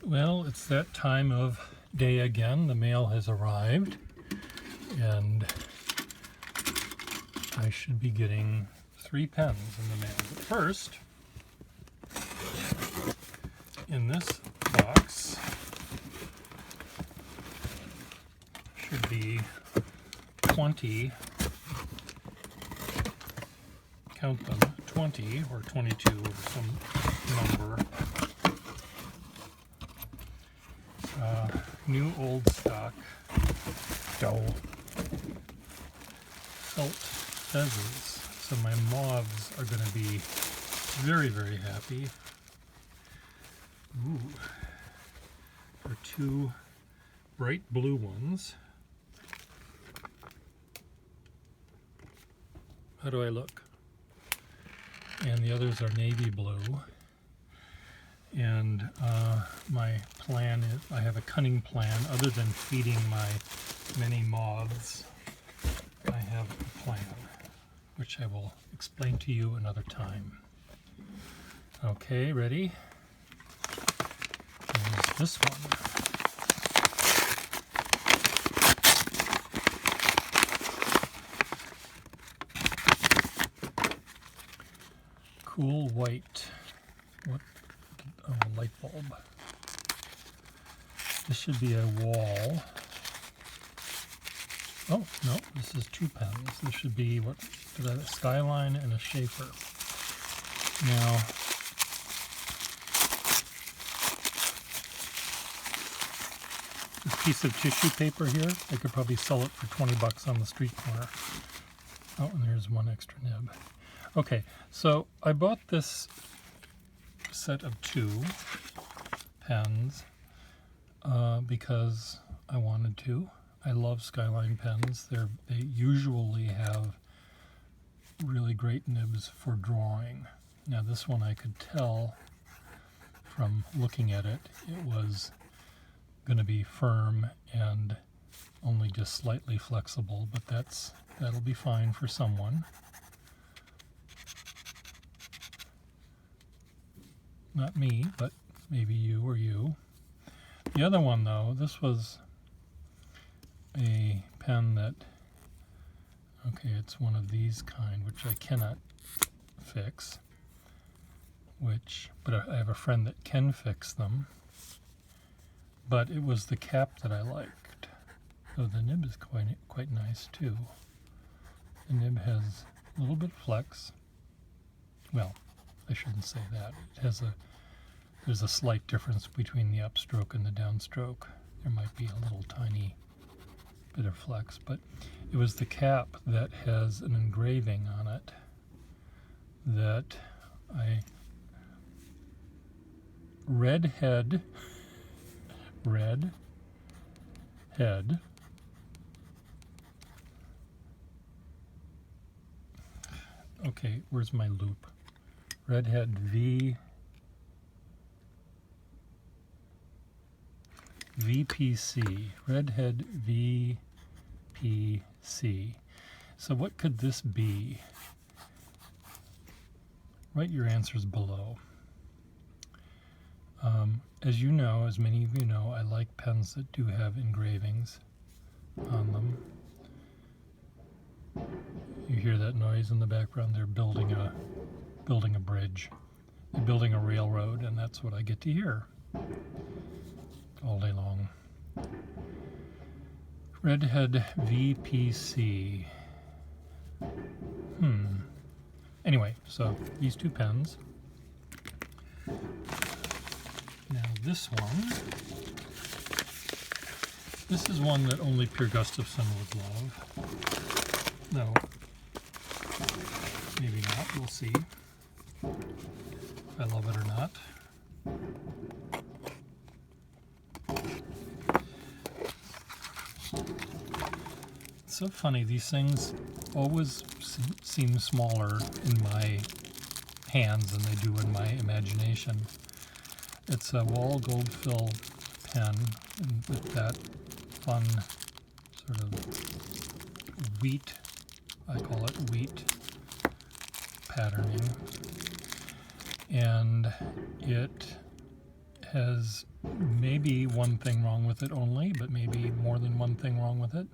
Well, it's that time of day again. The mail has arrived, and I should be getting 3 pens in the mail. But first, in this box should be 20, count them, 20 or 22 or some number. New old stock felt fezzes. So my moths are going to be very, very happy. Ooh, there are 2 bright blue ones. How do I look? And the others are navy blue. And my plan is, I have a cunning plan. Other than feeding my many moths, I have a plan, which I will explain to you another time. Okay, ready? Here's this one. Cool white. What? Oh, light bulb. This should be a wall. Oh, no, this is 2 pens. This should be what? A Skyline and a Schaefer. Now, this piece of tissue paper here, I could probably sell it for 20 bucks on the street corner. Oh, and there's 1 extra nib. Okay, so I bought this set of 2 pens because I wanted to. I love Skyline pens. They usually have really great nibs for drawing. Now this one I could tell from looking at it, it was going to be firm and only just slightly flexible, but that'll be fine for someone. Not me, but maybe you or you. The other one though, this was a pen that, okay, it's one of these kind, which I cannot fix, but I have a friend that can fix them, but it was the cap that I liked. So the nib is quite nice too. The nib has a little bit of flex. Well, I shouldn't say that. There's a slight difference between the upstroke and the downstroke. There might be a little tiny bit of flex, but it was the cap that has an engraving on it that red head. Okay, where's my loop? Redhead VPC. Redhead VPC. So what could this be? Write your answers below. As you know, as many of you know, I like pens that do have engravings on them. You hear that noise in the background? They're building a bridge. They're building a railroad, and that's what I get to hear all day long. Redhead VPC. Anyway, so these 2 pens. Now this one. This is one that only Per Gustafson would love. No. Maybe not. We'll see if I love it or not. It's so funny. These things always seem smaller in my hands than they do in my imagination. It's a Wahl Goldfill pen with that fun sort of wheat, I call it wheat patterning, and it has maybe one thing wrong with it only, but maybe more than one thing wrong with it.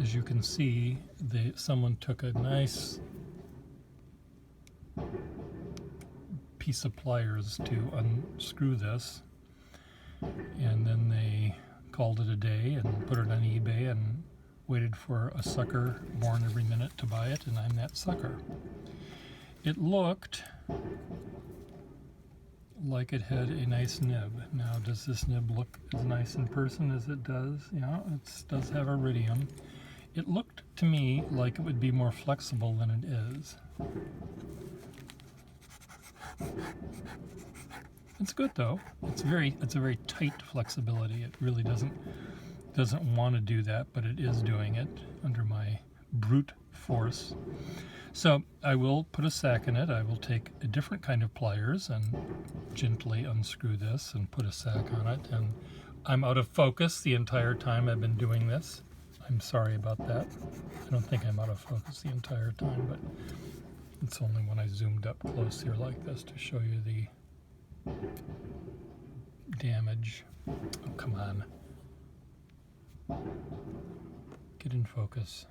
As you can see, someone took a nice piece of pliers to unscrew this, and then they called it a day and put it on eBay and waited for a sucker born every minute to buy it, and I'm that sucker. It looked like it had a nice nib. Now, does this nib look as nice in person as it does? Yeah, it does have iridium. It looked to me like it would be more flexible than it is. It's good though. It's a very tight flexibility. It really doesn't want to do that, but it is doing it under my brute force. So I will put a sack in it. I will take a different kind of pliers and gently unscrew this and put a sack on it. And I'm out of focus the entire time I've been doing this. I'm sorry about that. I don't think I'm out of focus the entire time, but it's only when I zoomed up close here like this to show you the damage. Oh, come on. Get in focus.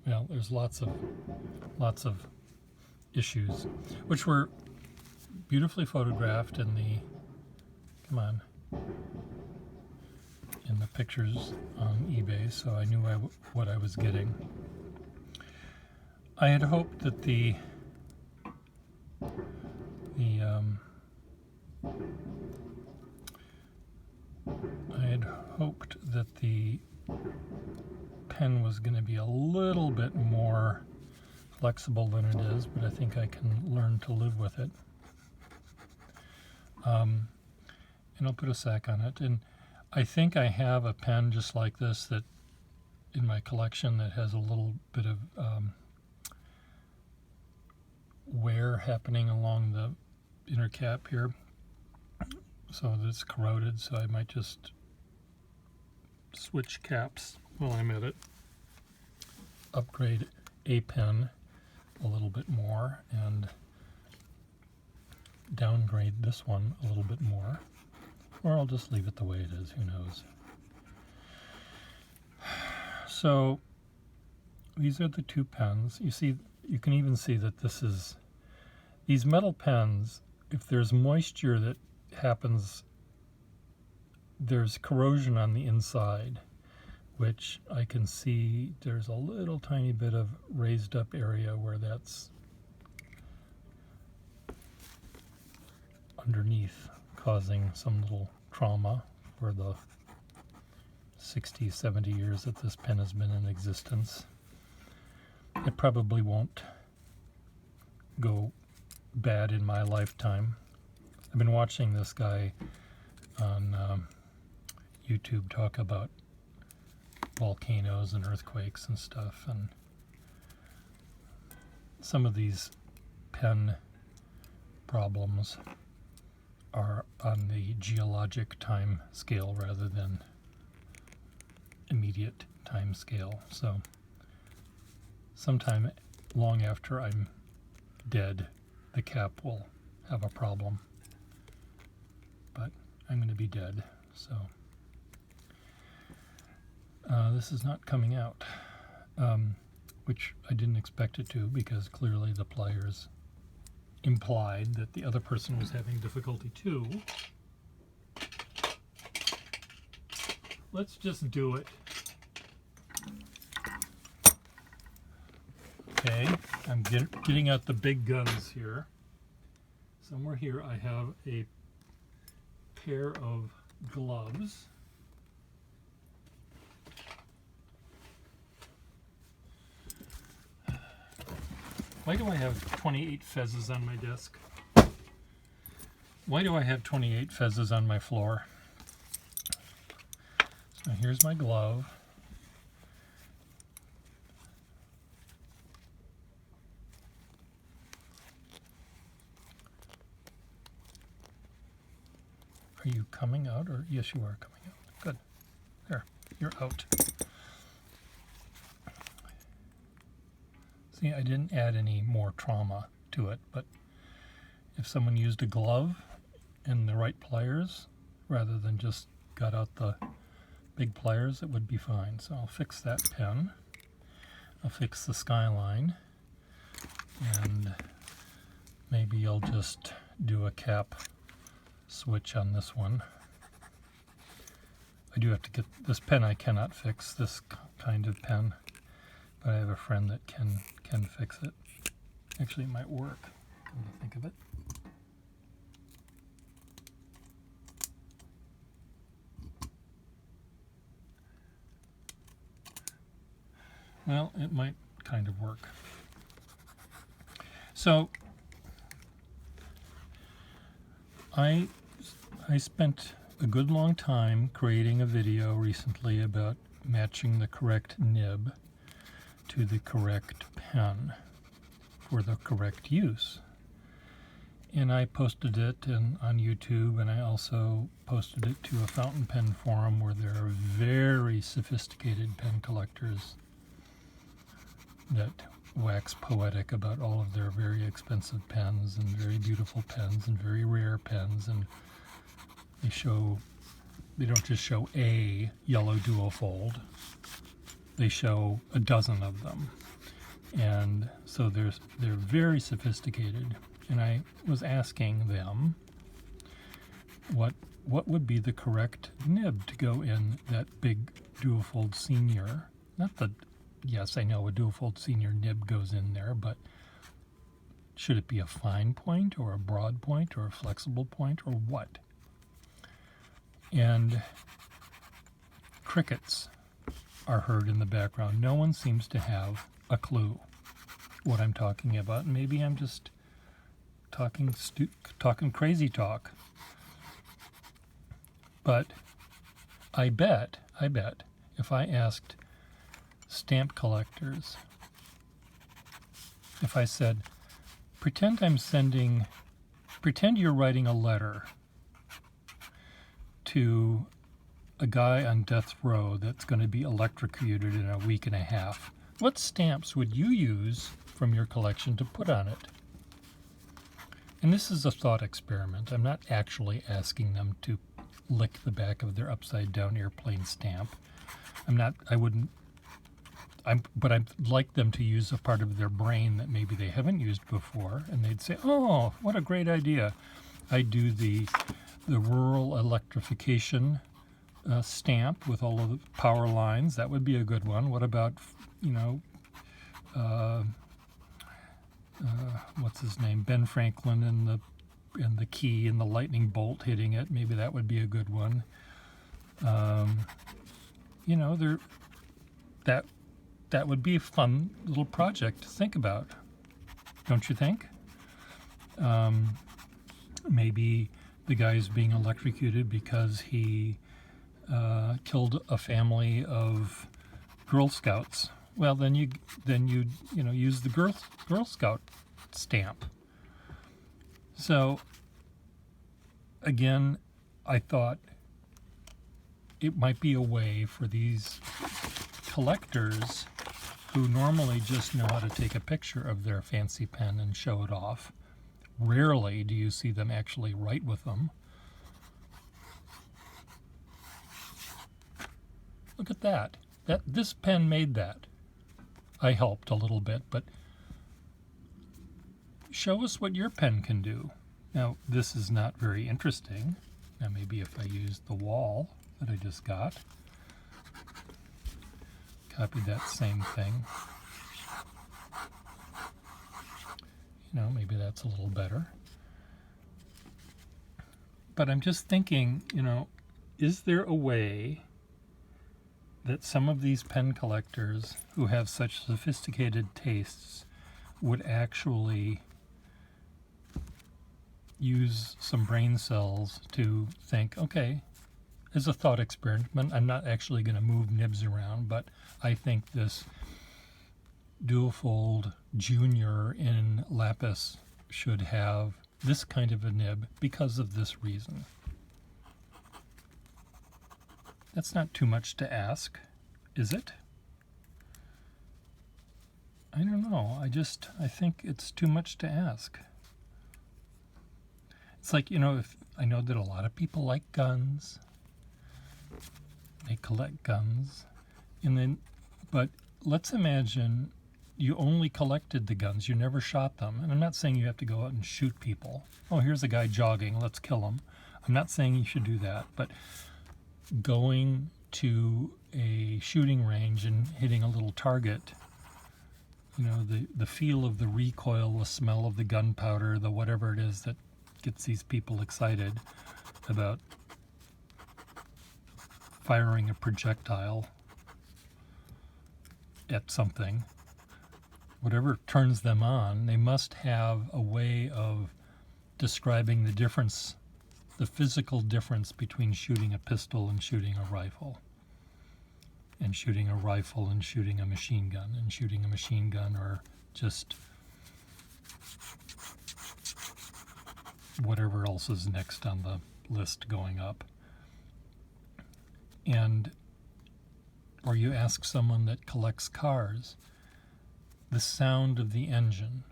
Well, there's lots of issues, which were beautifully photographed in the, come on, in the pictures on eBay, so I knew what I was getting. I had hoped that the pen was going to be a little bit more flexible than it is, but I think I can learn to live with it. And I'll put a sack on it. And I think I have a pen just like this that in my collection that has a little bit of wear happening along the inner cap here, so that it's corroded, so I might just switch caps while I'm at it, upgrade a pen a little bit more, and downgrade this one a little bit more, or I'll just leave it the way it is, who knows. So these are the two pens. You see, you can even see that these metal pens, if there's moisture that happens, there's corrosion on the inside, which I can see there's a little tiny bit of raised up area where that's underneath, causing some little trauma for the 60, 70 years that this pen has been in existence. It probably won't go bad in my lifetime. I've been watching this guy on YouTube talk about volcanoes and earthquakes and stuff, and some of these pen problems are on the geologic time scale rather than immediate time scale. So sometime long after I'm dead, the cap will have a problem, but I'm going to be dead, so this is not coming out, which I didn't expect it to, because clearly the pliers implied that the other person was having difficulty too. Let's just do it. Okay, I'm getting out the big guns here. Somewhere here I have a pair of gloves. Why do I have 28 fezzes on my desk? Why do I have 28 fezzes on my floor? So here's my glove. Are you coming out? Or yes, you are coming out. Good. There, you're out. See, I didn't add any more trauma to it, but if someone used a glove and the right pliers, rather than just got out the big pliers, it would be fine. So I'll fix that pen. I'll fix the skyline, and maybe I'll just do a cap switch on this one. I do have to get this pen. I cannot fix this kind of pen, but I have a friend that can fix it. Actually, it might work, come to think of it. Well, it might kind of work. So I spent a good long time creating a video recently about matching the correct nib to the correct pen for the correct use. And I posted it on YouTube, and I also posted it to a fountain pen forum where there are very sophisticated pen collectors that wax poetic about all of their very expensive pens and very beautiful pens and very rare pens, and they don't just show a yellow duofold, they show a dozen of them. And so they're very sophisticated. And I was asking them what would be the correct nib to go in that big duofold senior. Yes, I know a duofold senior nib goes in there, but should it be a fine point or a broad point or a flexible point or what? And crickets are heard in the background. No one seems to have a clue what I'm talking about. Maybe I'm just talking crazy talk. But I bet if I asked stamp collectors, if I said, pretend you're writing a letter to a guy on death row that's going to be electrocuted in a week and a half, what stamps would you use from your collection to put on it? And this is a thought experiment. I'm not actually asking them to lick the back of their upside down airplane stamp. But I'd like them to use a part of their brain that maybe they haven't used before, and they'd say, oh, what a great idea. I do the rural electrification stamp with all of the power lines. That would be a good one. What about, what's his name? Ben Franklin and the key and the lightning bolt hitting it. Maybe that would be a good one. That would be a fun little project to think about, don't you think? Maybe the guy's being electrocuted because he killed a family of Girl Scouts. Well, then you use the Girl Scout stamp. So again, I thought it might be a way for these collectors who normally just know how to take a picture of their fancy pen and show it off. Rarely do you see them actually write with them. Look at that. This pen made that. I helped a little bit, but show us what your pen can do. Now, this is not very interesting. Now, maybe if I use the wall that I just got, copy that same thing. Maybe that's a little better. But I'm just thinking, is there a way that some of these pen collectors who have such sophisticated tastes would actually use some brain cells to think, okay, as a thought experiment, I'm not actually going to move nibs around, but I think this duofold junior in lapis should have this kind of a nib because of this reason. That's not too much to ask, is it? I don't know. I think it's too much to ask. It's like, if I know that a lot of people like guns. They collect guns. But let's imagine you only collected the guns. You never shot them. And I'm not saying you have to go out and shoot people. Oh, here's a guy jogging. Let's kill him. I'm not saying you should do that. But going to a shooting range and hitting a little target, the feel of the recoil, the smell of the gunpowder, the whatever it is that gets these people excited about firing a projectile at something, whatever turns them on, they must have a way of describing the difference, the physical difference between shooting a pistol and shooting a rifle, and shooting a rifle and shooting a machine gun, and shooting a machine gun, or just whatever else is next on the list going up. Or you ask someone that collects cars, the sound of the engine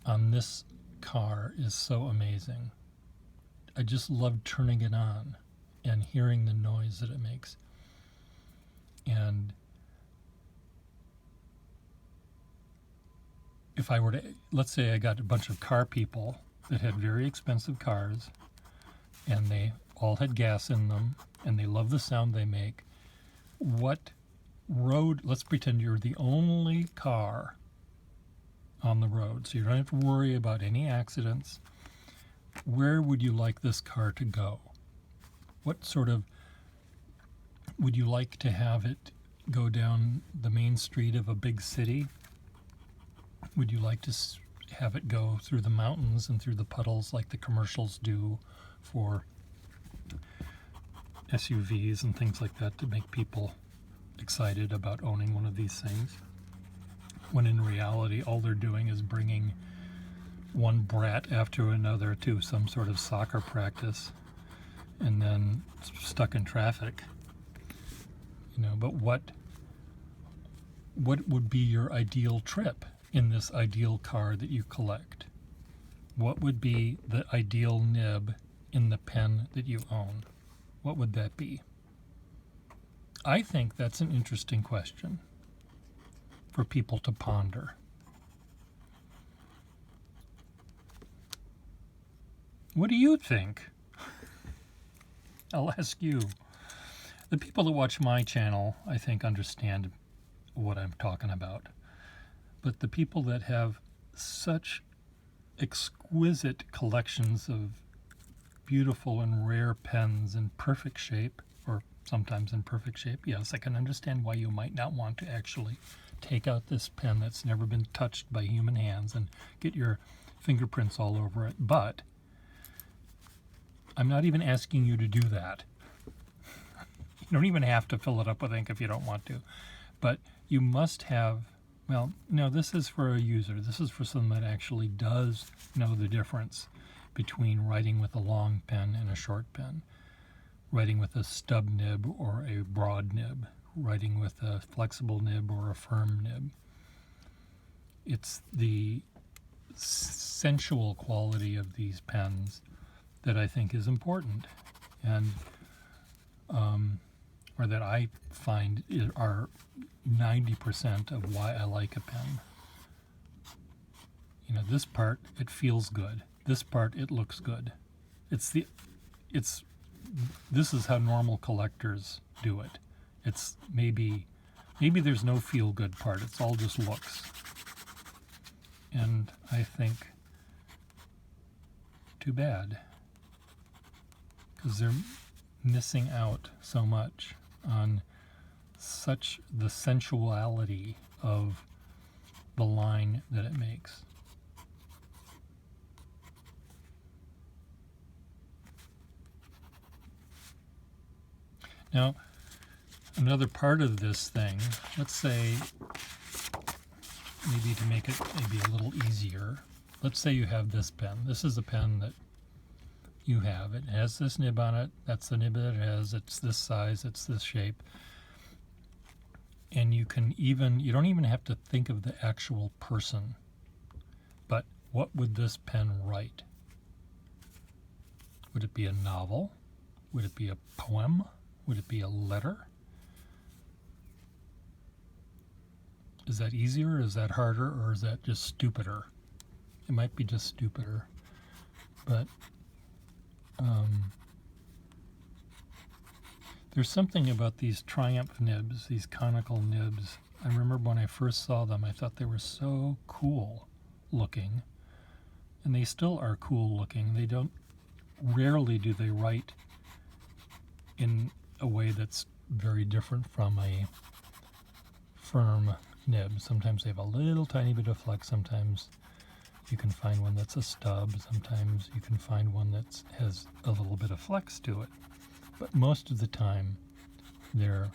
on this car is so amazing. I just love turning it on and hearing the noise that it makes. And if I were to, let's say I got a bunch of car people that had very expensive cars, and they all had gas in them, and they love the sound they make. What road, let's pretend you're the only car on the road, so you don't have to worry about any accidents. Where would you like this car to go? What sort of, would you like to have it go down the main street of a big city? Would you like to have it go through the mountains and through the puddles like the commercials do for SUVs and things like that to make people excited about owning one of these things? When in reality, all they're doing is bringing one brat after another to some sort of soccer practice and then stuck in traffic. But what would be your ideal trip in this ideal car that you collect? What would be the ideal nib in the pen that you own? What would that be? I think that's an interesting question for people to ponder. What do you think? I'll ask you. The people that watch my channel, I think, understand what I'm talking about. But the people that have such exquisite collections of beautiful and rare pens in perfect shape, or sometimes in perfect shape, yes, I can understand why you might not want to actually take out this pen that's never been touched by human hands and get your fingerprints all over it. But I'm not even asking you to do that. You don't even have to fill it up with ink if you don't want to. But you must have, well, no, this is for a user. This is for someone that actually does know the difference between writing with a long pen and a short pen, writing with a stub nib or a broad nib, writing with a flexible nib or a firm nib. It's the sensual quality of these pens that I think is important, and or that I find are 90% of why I like a pen. This part, it feels good. This part, it looks good. This is how normal collectors do it. It's maybe there's no feel good part. It's all just looks. And I think too bad, because they're missing out so much on such the sensuality of the line that it makes. Now, another part of this thing, let's say, maybe to make it maybe a little easier, let's say you have this pen. This is a pen that you have. It has this nib on it. That's the nib that it has. It's this size. It's this shape. And you don't even have to think of the actual person. But what would this pen write? Would it be a novel? Would it be a poem? Would it be a letter? Is that easier? Is that harder? Or is that just stupider? It might be just stupider. But there's something about these Triumph nibs, these conical nibs. I remember when I first saw them, I thought they were so cool looking. And they still are cool looking. They don't, rarely do they write in a way that's very different from a firm nib. Sometimes they have a little tiny bit of flex. Sometimes you can find one that's a stub. Sometimes you can find one that has a little bit of flex to it. But most of the time, they're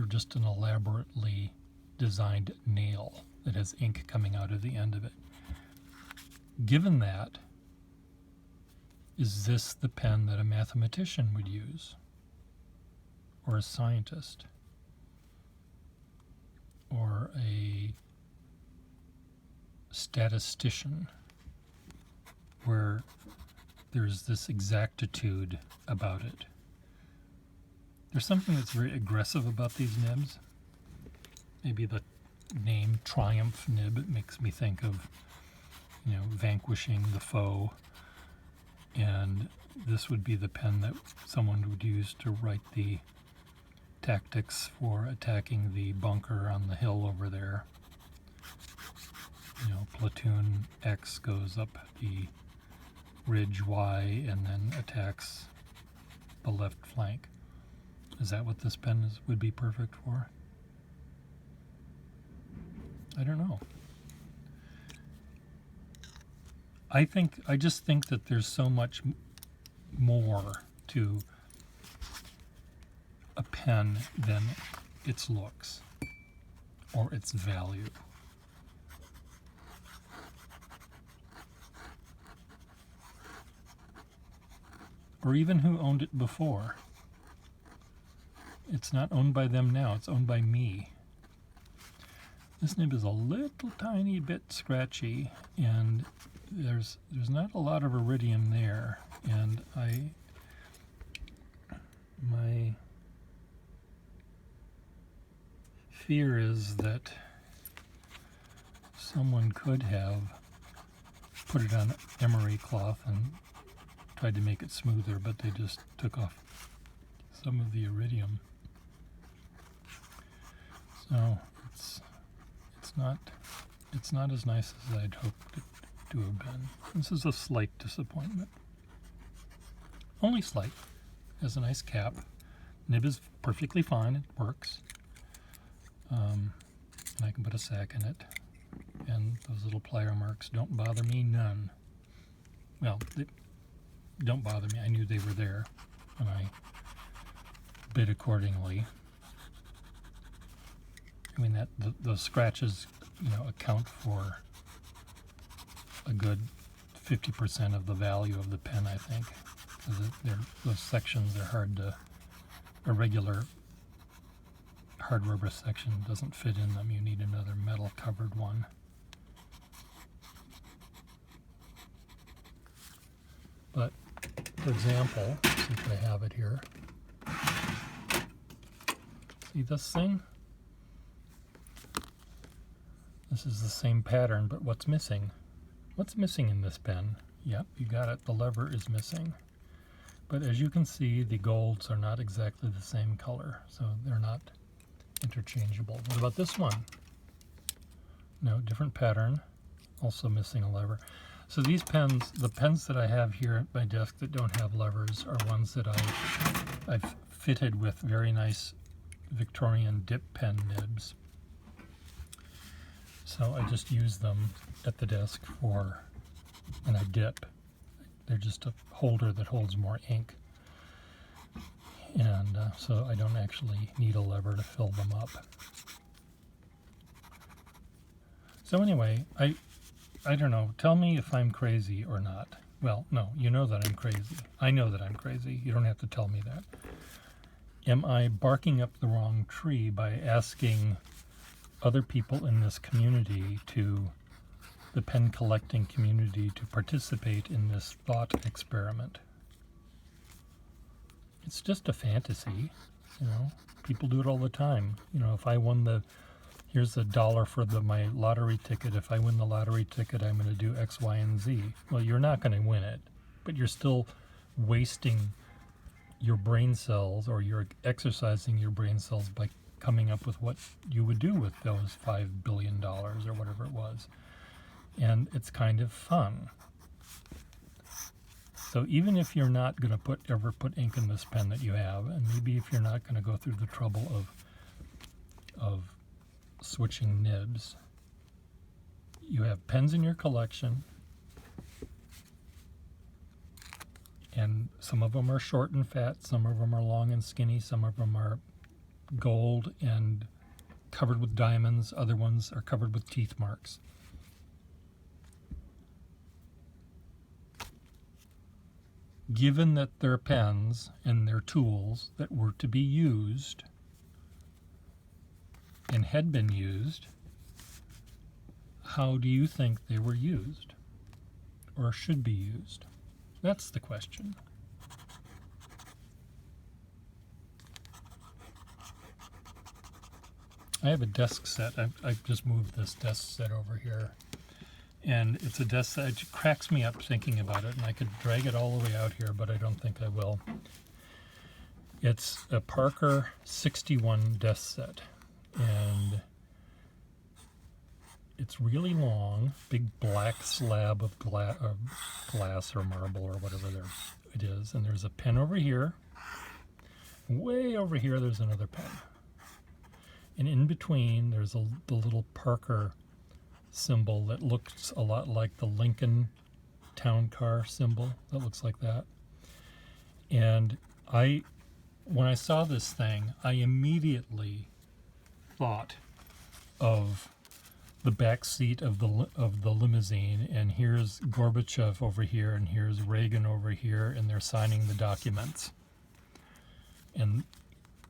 just an elaborately designed nail that has ink coming out of the end of it. Given that, is this the pen that a mathematician would use? Or a scientist? Or a statistician? Where there's this exactitude about it. There's something that's very aggressive about these nibs. Maybe the name Triumph nib, it makes me think of, vanquishing the foe. And this would be the pen that someone would use to write the tactics for attacking the bunker on the hill over there. Platoon X goes up the ridge Y and then attacks the left flank. Is that what this pen would be perfect for? I don't know. I just think that there's so much more to a pen than its looks or its value. Or even who owned it before. It's not owned by them now, it's owned by me. This nib is a little tiny bit scratchy, and there's not a lot of iridium there, and my fear is that someone could have put it on emery cloth and tried to make it smoother, but they just took off some of the iridium. So it's not as nice as I'd hoped it to have been. This is a slight disappointment. Only slight. Has a nice cap. Nib is perfectly fine. It works. And I can put a sack in it. And those little plier marks don't bother me none. Well, they don't bother me. I knew they were there, and I bid accordingly. I mean, those scratches, account for a good 50% of the value of the pen, I think. Because those sections are hard to, a regular hard rubber section doesn't fit in them. You need another metal covered one. But, for example, since I have it here, see this thing? This is the same pattern, but what's missing? What's missing in this pen? Yep, you got it. The lever is missing. But as you can see, the golds are not exactly the same color, so they're not interchangeable. What about this one? No, different pattern, also missing a lever. So these pens, the pens that I have here at my desk that don't have levers are ones that I've fitted with very nice Victorian dip pen nibs. So I just use them at the desk and I dip. They're just a holder that holds more ink. And so I don't actually need a lever to fill them up. So anyway, I don't know. Tell me if I'm crazy or not. Well, no, you know that I'm crazy. I know that I'm crazy. You don't have to tell me that. Am I barking up the wrong tree by asking other people in this community to the pen collecting community to participate in this thought experiment. It's just a fantasy, you know. People do it all the time. You know, if I won here's $1 for my lottery ticket. If I win the lottery ticket, I'm going to do X, Y, and Z. Well, you're not going to win it, but you're still wasting your brain cells, or you're exercising your brain cells by coming up with what you would do with those $5 billion or whatever it was. And it's kind of fun. So even if you're not going to ever put ink in this pen that you have, and maybe if you're not going to go through the trouble of switching nibs, you have pens in your collection, and some of them are short and fat, some of them are long and skinny, some of them are gold and covered with diamonds, other ones are covered with teeth marks. Given that they're pens and they're tools that were to be used and had been used, how do you think they were used or should be used? That's the question. I have a desk set. I've just moved this desk set over here. And it's a desk set. It cracks me up thinking about it, and I could drag it all the way out here, but I don't think I will. It's a Parker 61 desk set, and it's really long, big black slab of glass or marble or whatever it is, and there's a pen over here. Way over here there's another pen. And in between there's the little Parker symbol that looks a lot like the Lincoln town car symbol. That looks like that. And when I saw this thing, I immediately thought of the back seat of the limousine, and here's Gorbachev over here, and here's Reagan over here, and they're signing the documents. And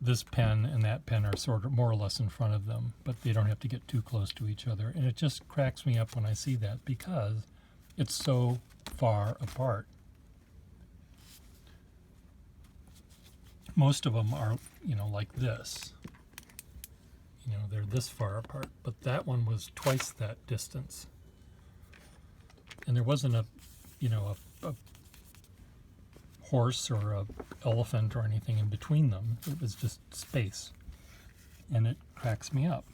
this pen and that pen are sort of more or less in front of them, but they don't have to get too close to each other. And it just cracks me up when I see that, because it's so far apart. Most of them are, you know, like this. You know, they're this far apart, but that one was twice that distance. And there wasn't a horse or a elephant or anything in between them. It was just space, and it cracks me up.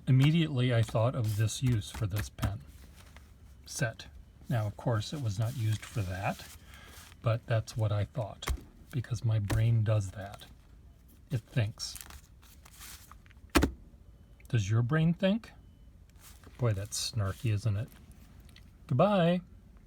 Immediately I thought of this use for this pen set. Now, of course, it was not used for that, but that's what I thought, because my brain does that. It thinks. Does your brain think? Boy, that's snarky, isn't it? Goodbye.